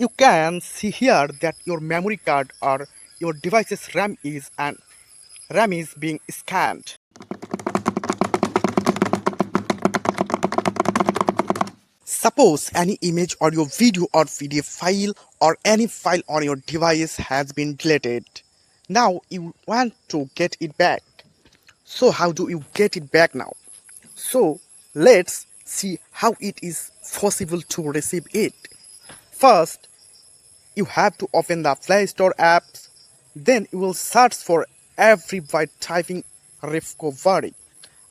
You can see here that your memory card or your device's RAM is being scanned. Suppose any image, audio, video or PDF file or any file on your device has been deleted. Now you want to get it back. So how do you get it back now? So let's see how it is possible to receive it. First, you have to open the Play Store apps. Then you will search for every by typing recovery.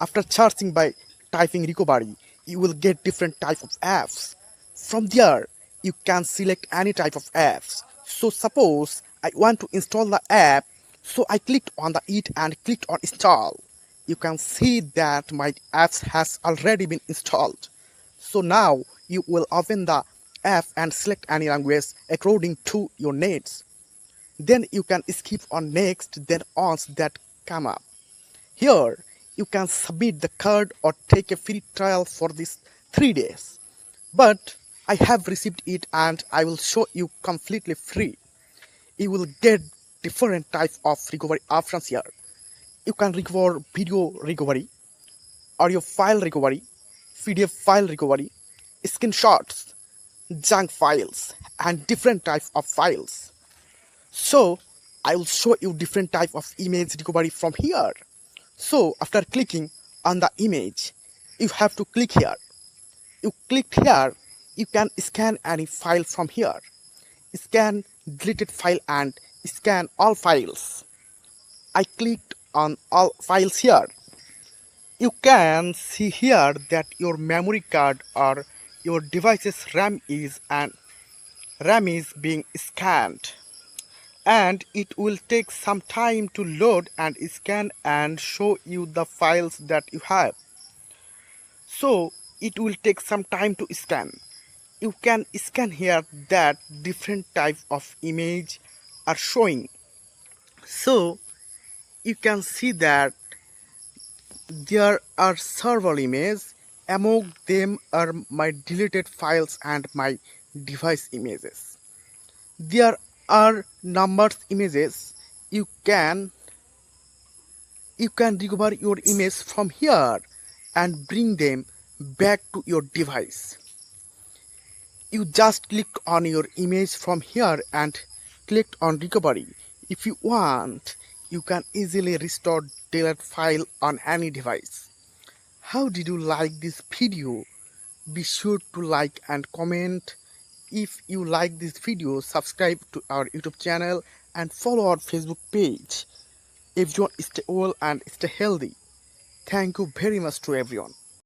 After searching by typing recovery, you will get different type of apps. From there, you can select any type of apps. So suppose I want to install the app, so I clicked on the it and clicked on install. You can see that my apps has already been installed. So now you will open the app and select any language according to your needs. Then you can skip on next, then once that come up. Here you can submit the card or take a free trial for this 3 days. But I have received it and I will show you completely free. You will get different types of recovery options here. You can recover video recovery, audio file recovery, PDF file recovery, screenshots, junk files, and different types of files. So I will show you different type of image recovery from here. So after clicking on the image, you have to click here. You click here, you can scan any file from here. Scan deleted file and scan all files. I clicked on all files here. You can see here that your memory card or your device's RAM is being scanned, and it will take some time to load and scan and show you the files that you have. So it will take some time to scan. You can scan here that different type of image are showing. So you can see that there are several images. Among them are my deleted files and my device images. There are numbered images. You can recover your image from here and bring them back to your device. You just click on your image from here and click on recovery. If you want, you can easily restore deleted file on any device. How did you like this video? Be sure to like and comment. If you like this video, subscribe to our YouTube channel and follow our Facebook page. Everyone stay well and stay healthy. Thank you very much to everyone.